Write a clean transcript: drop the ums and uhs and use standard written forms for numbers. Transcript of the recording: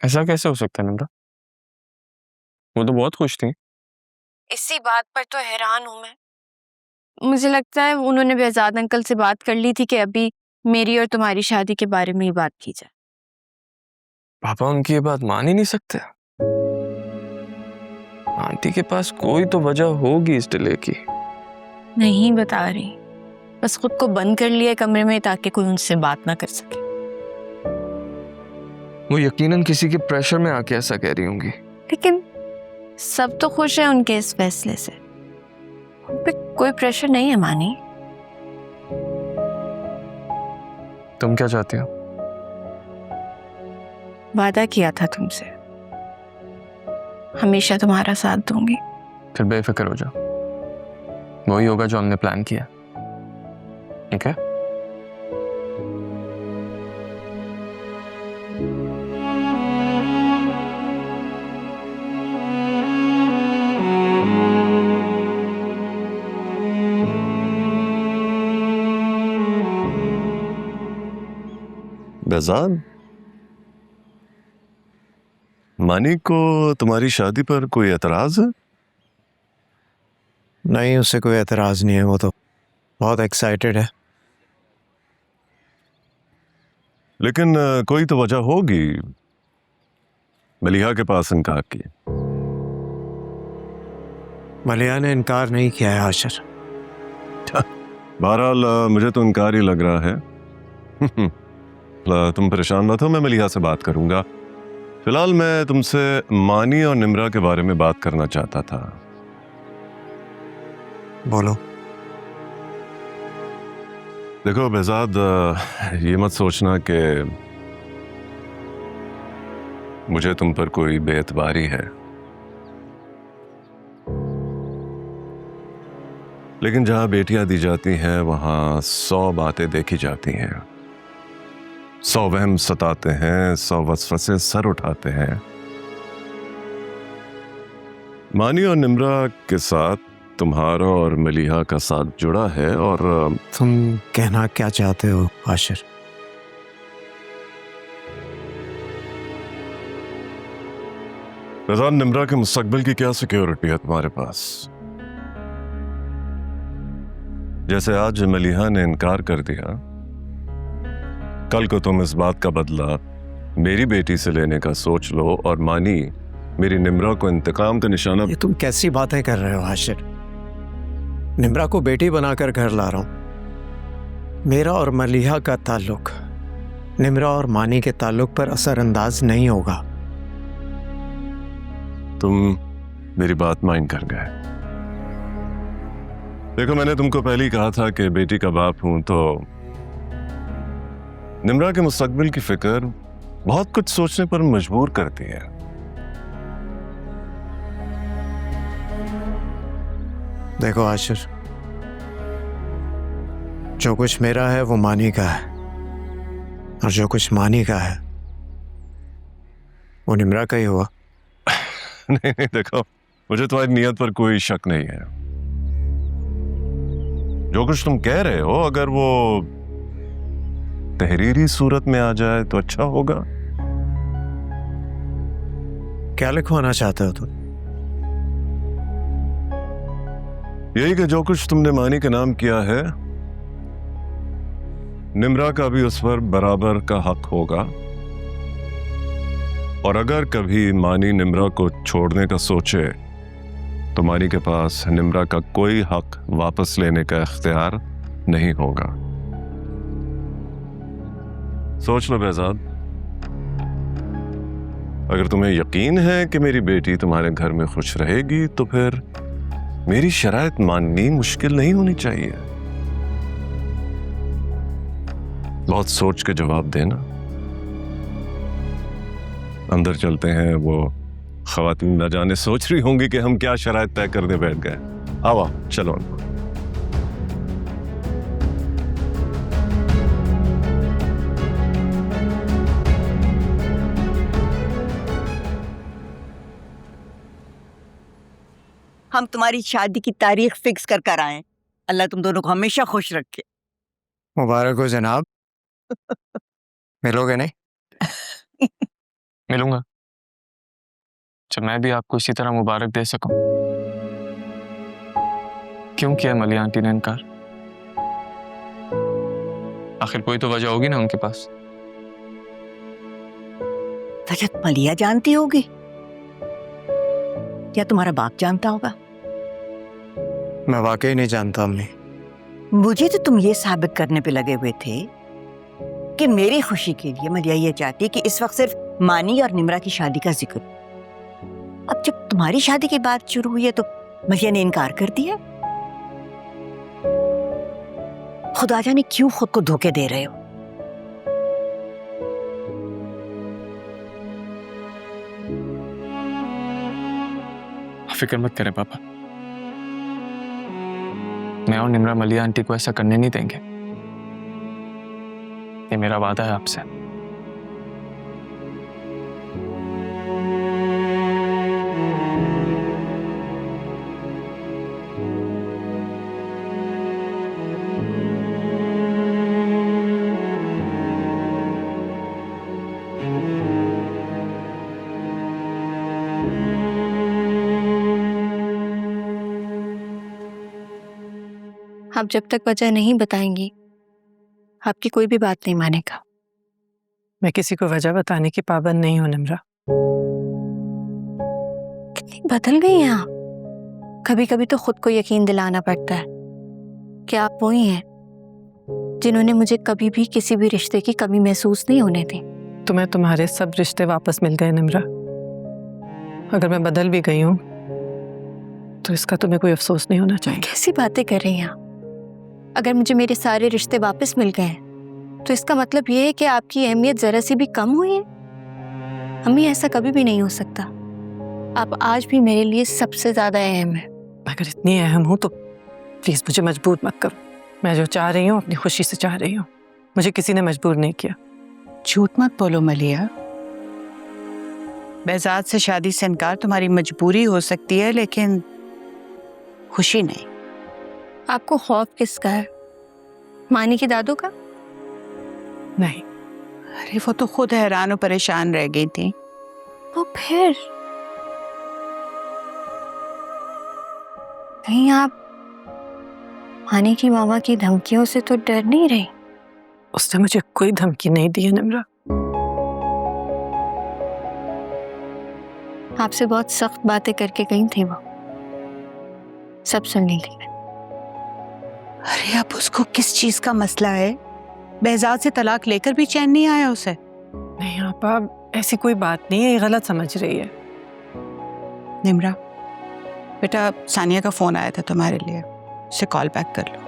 ऐसा कैसे हो सकता है निम्रा? वो तो बहुत खुश थी। इसी बात पर तो हैरान हूं मैं। मुझे लगता है उन्होंने बेजाद अंकल से बात कर ली थी कि अभी मेरी और तुम्हारी शादी के बारे में ही बात की जाए। पापा उनकी ये बात मान ही नहीं सकते। आंटी के पास कोई तो वजह होगी इस डिले की। नहीं बता रही, बस खुद को बंद कर लिया कमरे में ताकि कोई उनसे बात ना कर सके। वो यकीनन किसी के प्रेशर में आके ऐसा कह रही होंगी। लेकिन सब तो खुश हैं उनके इस फैसले से। उन पे कोई प्रेशर नहीं है मानी। तुम क्या चाहती हो? वादा किया था तुमसे, हमेशा तुम्हारा साथ दूंगी। फिर बेफिक्र हो जाओ, वही होगा जो हमने प्लान किया। ठीक है? बेजान, मानी को तुम्हारी शादी पर कोई एतराज है? नहीं, उसे कोई एतराज नहीं है। वो तो बहुत एक्साइटेड है। लेकिन कोई तो वजह होगी मलिहा के पास इनकार की। मलिया ने इनकार नहीं किया है आशिर। बहरहाल मुझे तो इनकार ही लग रहा है। तुम परेशान मत हो, मैं मलिहा से बात करूंगा। फिलहाल मैं तुमसे मानी और निम्रा के बारे में बात करना चाहता था। बोलो। देखो बेजाद, ये मत सोचना कि मुझे तुम पर कोई बेएतबारी है, लेकिन जहां बेटियां दी जाती हैं वहां 100 बातें देखी जाती हैं, 100 वहम सताते हैं, 100 वसवसे सर उठाते हैं। मानी और निम्रा के साथ तुम्हारा और मलिहा का साथ जुड़ा है। और तुम कहना क्या चाहते हो आशिर? बेजान, निम्रा के मुस्तकबिल की क्या सिक्योरिटी है तुम्हारे पास? जैसे आज मलिहा ने इनकार कर दिया, कल को तुम इस बात का बदला मेरी बेटी से लेने का सोच लो और मानी मेरी निम्रा को इंतकाम का निशाना। ये तुम कैसी बातें कर रहे हो आशिर? निम्रा को बेटी बनाकर घर ला रहा हूं। मेरा और मलिहा का ताल्लुक निम्रा और मानी के ताल्लुक पर असरअंदाज नहीं होगा। तुम मेरी बात माइंड कर गए। देखो, मैंने तुमको पहले ही कहा था कि बेटी का बाप हूं तो निम्रा के मुस्तकबिल की फिक्र बहुत कुछ सोचने पर मजबूर करती है। देखो आशिर, जो कुछ मेरा है वो मानी का है, और जो कुछ मानी का है वो निम्रा का ही हुआ। नहीं नहीं, देखो, मुझे तुम्हारी नीयत पर कोई शक नहीं है। जो कुछ तुम कह रहे हो, अगर वो तहरीरी सूरत में आ जाए तो अच्छा होगा। क्या लिखवाना चाहते हो तुम? यही कि जो कुछ तुमने मानी के नाम किया है, निम्रा का भी उस पर बराबर का हक होगा। और अगर कभी मानी निम्रा को छोड़ने का सोचे तो मानी के पास निम्रा का कोई हक वापस लेने का इख्तियार नहीं होगा। सोच लो बेजाद, अगर तुम्हें यकीन है कि मेरी बेटी तुम्हारे घर में खुश रहेगी तो फिर मेरी शराइत माननी मुश्किल नहीं होनी चाहिए। बहुत सोच के जवाब देना। अंदर चलते हैं। वो खवातीन न जाने सोच रही होंगी कि हम क्या शराइत तय करने बैठ गए। आओ चलो। हम तुम्हारी शादी की तारीख फिक्स कर आए। अल्लाह तुम दोनों को हमेशा खुश रखे। मुबारक हो जनाब। मिलोगे नहीं? मिलूंगा। जब मैं भी आपको इसी तरह मुबारक दे सकूं। क्यों किया मलिया आंटी ने इनकार? आखिर कोई तो वजह होगी ना उनके पास। वजह मलिया जानती होगी या तुम्हारा बाप जानता होगा? मैं वाकई नहीं जानता अम्मी। मुझे तो तुम ये साबित करने पे लगे हुए थे कि मेरी खुशी के लिए मलिया ये चाहती है कि इस वक्त सिर्फ मानी और निम्रा की शादी का जिक्र। अब जब तुम्हारी शादी की बात शुरू हुई है तो मलिया ने इनकार कर दिया। खुदा जाने क्यों खुद को धोखे दे रहे हो। फिक्र मत करें पापा, मैं और निम्रा मलिया आंटी को ऐसा करने नहीं देंगे। ये मेरा वादा है आपसे। आप जब तक वजह नहीं बताएंगी आपकी कोई भी बात नहीं मानेगा। मैं किसी को वजह बताने की पाबंद नहीं हूं निम्रा। कितनी बदल गई हैं आप। कभी कभी तो खुद को यकीन दिलाना पड़ता है कि आप वही हैं जिन्होंने मुझे कभी भी किसी भी रिश्ते की कमी महसूस नहीं होने दी। तुम्हें तुम्हारे सब रिश्ते वापस मिल गए निम्रा। अगर मैं बदल भी गई हूं तो इसका तुम्हें कोई अफसोस नहीं होना चाहिए। कैसी बातें कर रही हैं आप? अगर मुझे मेरे सारे रिश्ते वापस मिल गए तो इसका मतलब ये है कि आपकी अहमियत जरा सी भी कम हुई है। अम्मी, ऐसा कभी भी नहीं हो सकता। आप आज भी मेरे लिए सबसे ज्यादा अहम है। अगर इतनी अहम हूं तो प्लीज मुझे मजबूर मत करो। मैं जो चाह रही हूँ अपनी खुशी से चाह रही हूँ। मुझे किसी ने मजबूर नहीं किया। झूठ मत बोलो मलिया। बेजाद से शादी से इनकार तुम्हारी मजबूरी हो सकती है लेकिन खुशी नहीं। आपको खौफ किसका है? मानी की दादू का? नहीं। अरे वो तो खुद हैरान और परेशान रह गई थी। तो फिर कहीं आप मानी की मामा की धमकियों से तो डर नहीं रही? उसने मुझे कोई धमकी नहीं दी है निम्रा। आपसे बहुत सख्त बातें करके गई थी वो, सब सुन ली थी। अरे अब उसको किस चीज का मसला है? बेजाद से तलाक लेकर भी चैन नहीं आया उसे। नहीं आपा, ऐसी कोई बात नहीं है। ये गलत समझ रही है। निम्रा बेटा, सानिया का फोन आया था तुम्हारे लिए, उसे कॉल बैक कर लो।